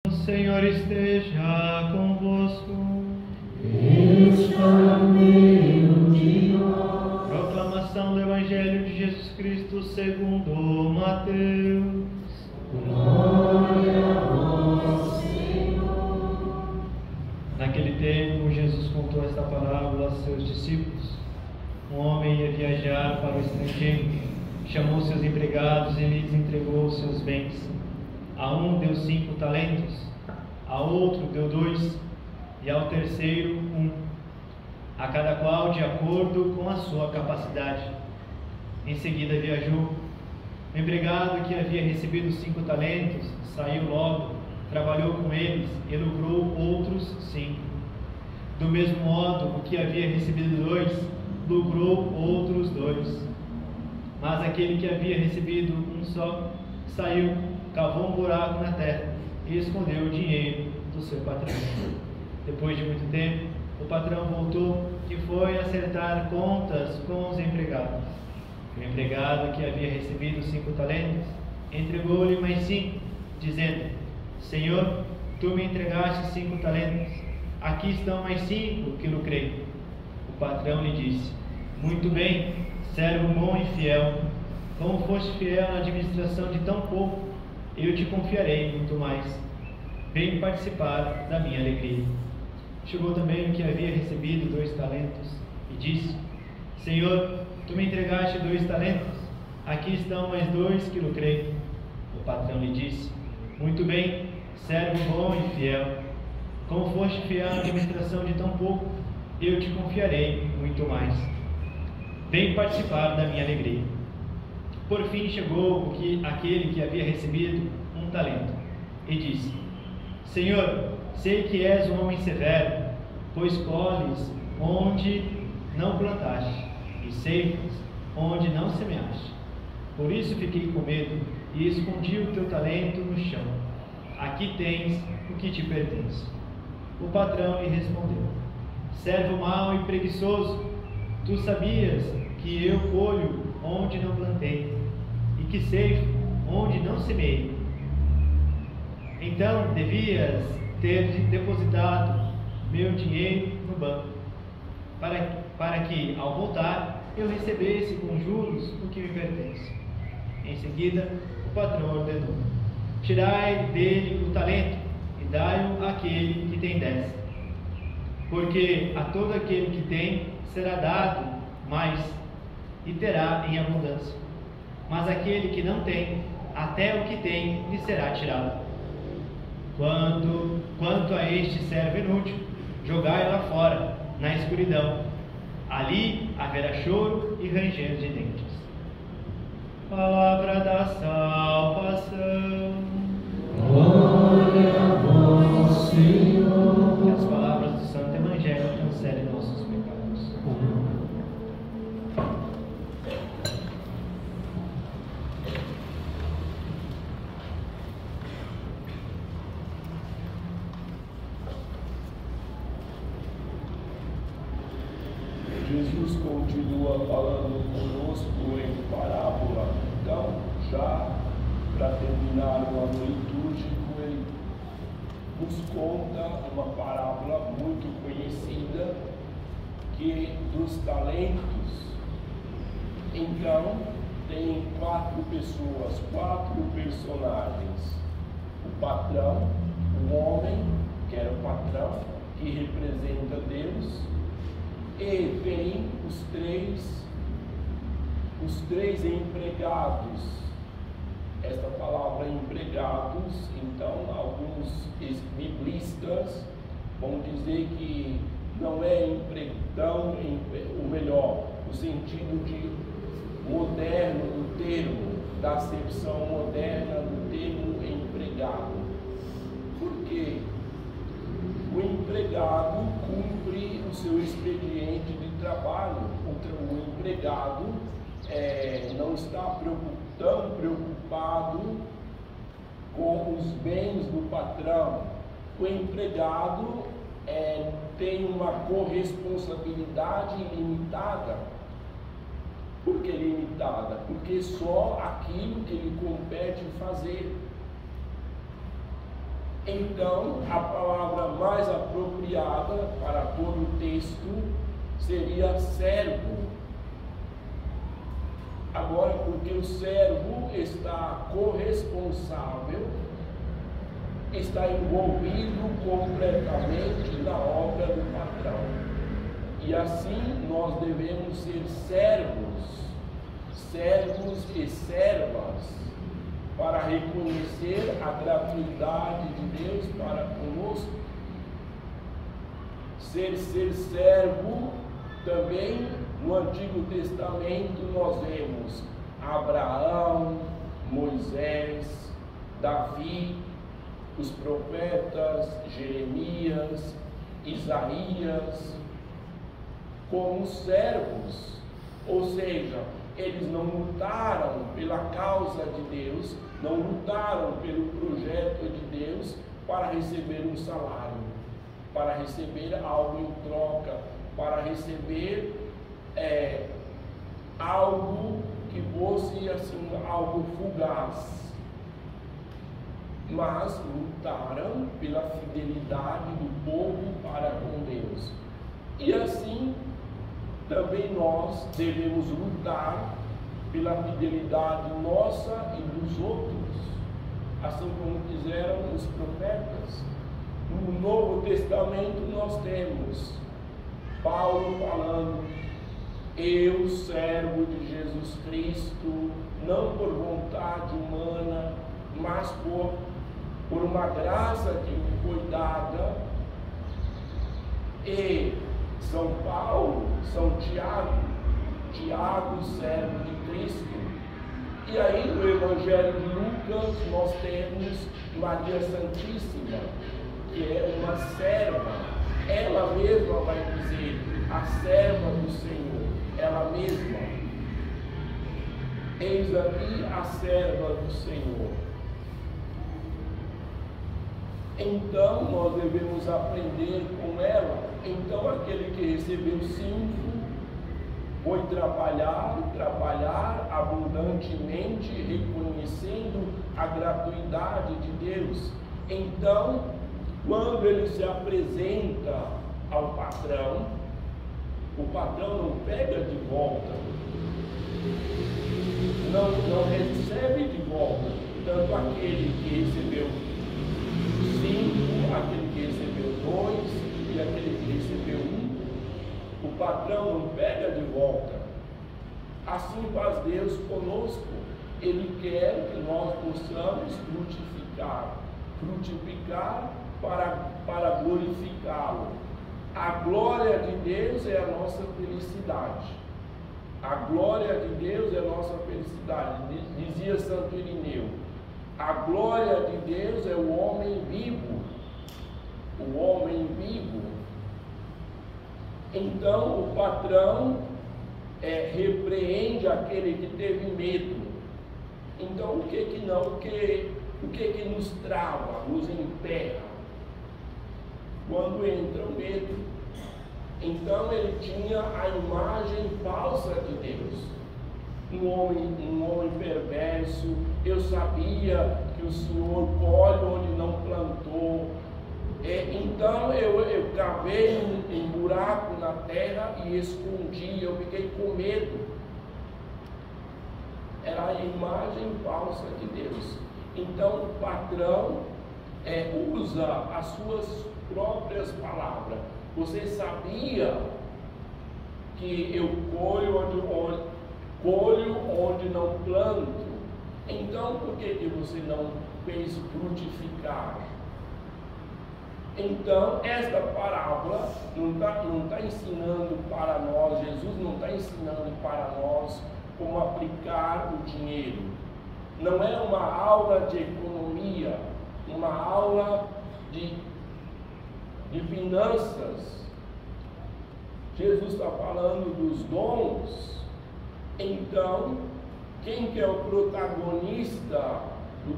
O Senhor esteja convosco. Está no meio de nós. Proclamação do Evangelho de Jesus Cristo segundo Mateus. Glória a vós, Senhor. Naquele tempo, Jesus contou esta parábola a seus discípulos. Um homem ia viajar para o estrangeiro, chamou seus empregados e lhes entregou os seus bens. A um deu 5 talentos, a outro deu 2, e ao terceiro 1, a cada qual de acordo com a sua capacidade. Em seguida viajou. O empregado que havia recebido 5 talentos saiu logo, trabalhou com eles e lucrou outros 5. Do mesmo modo, o que havia recebido 2, lucrou outros 2. Mas aquele que havia recebido 1 só, saiu, cavou um buraco na terra e escondeu o dinheiro do seu patrão. Depois de muito tempo, o patrão voltou e foi acertar contas com os empregados. O empregado que havia recebido 5 talentos entregou-lhe mais 5, dizendo: Senhor, tu me entregaste 5 talentos, aqui estão mais 5 que lucrei. O patrão lhe disse: Muito bem, servo bom e fiel. Como foste fiel na administração de tão pouco, eu te confiarei muito mais. Vem participar da minha alegria. Chegou também o que havia recebido 2 talentos e disse: Senhor, tu me entregaste 2 talentos, aqui estão mais 2 que lucrei. O patrão lhe disse: Muito bem, servo bom e fiel. Como foste fiel na administração de tão pouco, eu te confiarei muito mais. Vem participar da minha alegria. Por fim chegou aquele que havia recebido 1 talento e disse: Senhor, sei que és um homem severo, pois colhes onde não plantaste e ceifas onde não semeaste. Por isso fiquei com medo e escondi o teu talento no chão. Aqui tens o que te pertence. O patrão lhe respondeu: Servo mau e preguiçoso, tu sabias que eu colho onde não plantei e que ceifo onde não semeei. Então devias ter depositado meu dinheiro no banco, para que, ao voltar, eu recebesse com juros o que me pertence. Em seguida, o patrão ordenou: Tirai dele o talento e dai-o àquele que tem 10. Porque a todo aquele que tem será dado mais e terá em abundância. Mas aquele que não tem, até o que tem lhe será tirado. Quanto a este servo inútil, jogai-o lá fora, na escuridão. Ali haverá choro e ranger de dentes. Palavra da salvação. Glória a vós, Senhor. Que as palavras do Santo Evangelho cancelem nossos pecados. Jesus continua falando conosco em parábola. Então, já para terminar o ano litúrgico, ele nos conta uma parábola muito conhecida, que dos talentos. Então, tem 4 pessoas, 4 personagens: o patrão, o homem, que era o patrão, que representa Deus, e vem os três empregados. Esta palavra empregados, então, alguns biblistas vão dizer que não é empregão, ou melhor, o sentido de moderno do termo, da acepção moderna do termo empregado. Por quê? O empregado cumpre o seu expediente de trabalho. O empregado não está tão preocupado com os bens do patrão. O empregado tem uma corresponsabilidade ilimitada. Por que limitada? Porque só aquilo que lhe compete fazer. Então, a palavra mais apropriada para todo o texto seria servo. Agora, porque o servo está corresponsável, está envolvido completamente na obra do patrão. E assim nós devemos ser servos e servas, para reconhecer a gratuidade de Deus para conosco. Ser servo também no Antigo Testamento nós vemos Abraão, Moisés, Davi, os profetas, Jeremias, Isaías, como servos, ou seja, eles não lutaram pela causa de Deus, não lutaram pelo projeto de Deus para receber um salário, para receber algo em troca, para receber algo que fosse assim, algo fugaz. Mas lutaram pela fidelidade do povo para com Deus. E assim, também nós devemos lutar pela fidelidade nossa e dos outros, assim como fizeram os profetas. No Novo Testamento nós temos Paulo falando: eu, servo de Jesus Cristo, não por vontade humana, mas por uma graça que me foi dada. E São Paulo, São Tiago, servo de Cristo. E aí no Evangelho de Lucas nós temos Maria Santíssima, que é uma serva. Ela mesma vai dizer, a serva do Senhor, ela mesma. Eis aqui a serva do Senhor. Então nós devemos aprender com ela. Então aquele que recebeu 5 foi trabalhar abundantemente, reconhecendo a gratuidade de Deus. Então, quando ele se apresenta ao patrão, o patrão não pega de volta, não recebe de volta, tanto aquele que recebeu 5, aquele que recebeu 2 e aquele que recebeu 1. O patrão não pega de volta. Assim faz Deus conosco. Ele quer que nós possamos frutificar para glorificá-lo. A glória de Deus é a nossa felicidade. A glória de Deus é a nossa felicidade. Dizia Santo Irineu: a glória de Deus é o homem vivo. O homem vivo. Então o patrão repreende aquele que teve medo. Então o que nos trava, nos emperra? Quando entra o medo. Então ele tinha a imagem falsa de Deus. Um homem perverso. Eu sabia que o Senhor colhe onde não plantou. Então eu cavei um buraco na terra e escondi, eu fiquei com medo. Era a imagem falsa de Deus. Então o patrão usa as suas próprias palavras. Você sabia que eu colho onde não planto? Então por que você não fez frutificar? Então, esta parábola não está ensinando para nós, Jesus não está ensinando para nós como aplicar o dinheiro. Não é uma aula de economia, uma aula de finanças. Jesus está falando dos dons. Então, quem que é o protagonista do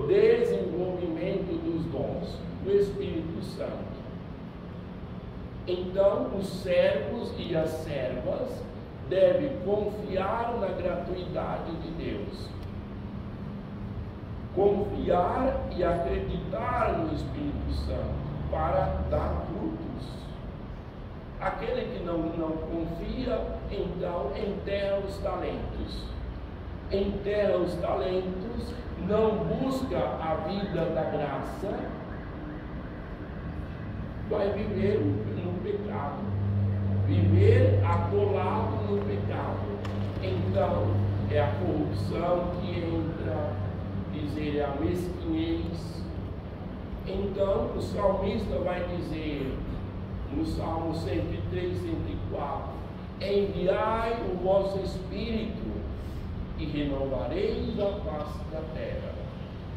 desenvolvimento dos dons? O Espírito Santo. Então, os servos e as servas devem confiar na gratuidade de Deus. confiar e acreditar no Espírito Santo para dar frutos. Aquele que não confia, então enterra os talentos. Enterra os talentos, não busca a vida da graça, vai viver no pecado, viver atolado no pecado. Então é a corrupção que entra, dizer, é a mesquinhez. Então o salmista vai dizer no Salmo 103, 104: enviai o vosso Espírito e renovareis a face da terra.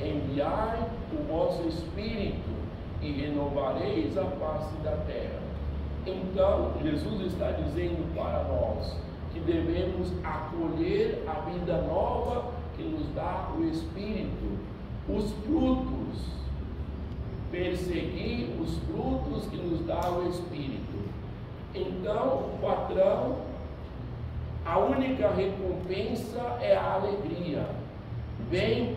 Enviai o vosso Espírito e renovareis a face da terra. Então, Jesus está dizendo para nós que devemos acolher a vida nova que nos dá o Espírito, os frutos, perseguir os frutos que nos dá o Espírito. Então, o patrão, a única recompensa é a alegria. Vem,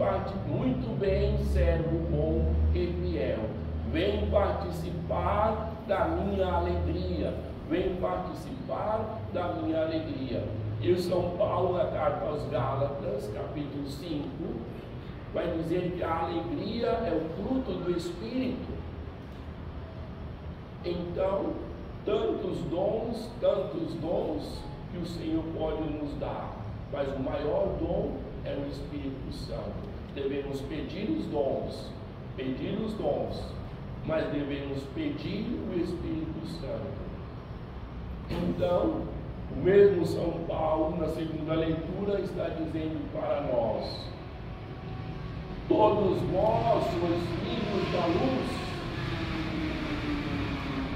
muito bem, servo bom e fiel. Vem participar da minha alegria. Vem participar da minha alegria. E o São Paulo, na carta aos Gálatas, capítulo 5, vai dizer que a alegria é o fruto do Espírito. Então, tantos dons que o Senhor pode nos dar, mas o maior dom é o Espírito Santo. Devemos pedir os dons, mas devemos pedir o Espírito Santo. Então, o mesmo São Paulo, na segunda leitura, está dizendo para nós: todos nós somos filhos da luz.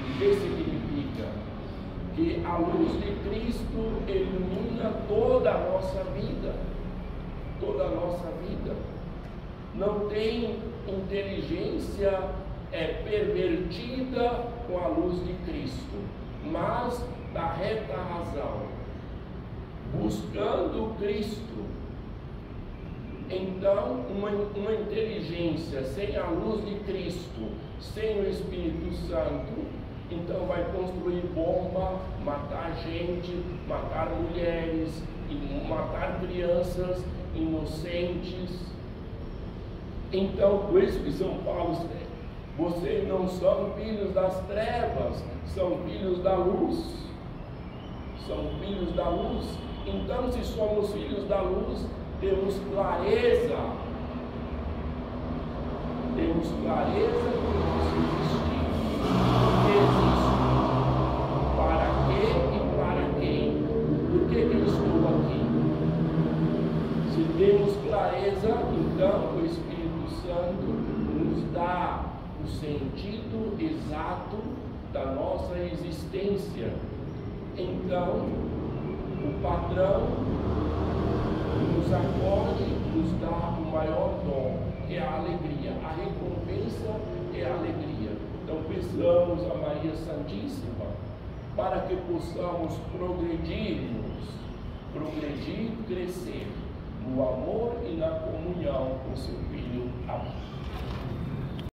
O que significa? Que a luz de Cristo ilumina toda a nossa vida. Toda a nossa vida. Não tem inteligência pervertida com a luz de Cristo, mas da reta razão, buscando Cristo. Então, uma inteligência sem a luz de Cristo, sem o Espírito Santo, então vai construir bomba, matar gente, matar mulheres, matar crianças inocentes. Então, por isso que São Paulo diz: vocês não são filhos das trevas, são filhos da luz. São filhos da luz. Então, se somos filhos da luz, temos clareza do nosso existir. O que existe? Para quê e para quem? Por que eu estou aqui? Se temos clareza, então o Espírito Santo nos dá o sentido exato da nossa existência. Então, o patrão nos acolhe, nos dá o maior dom, que é a alegria. A recompensa é a alegria. Então, peçamos a Maria Santíssima para que possamos progredir, crescer no amor e na comunhão com seu Filho. Amém.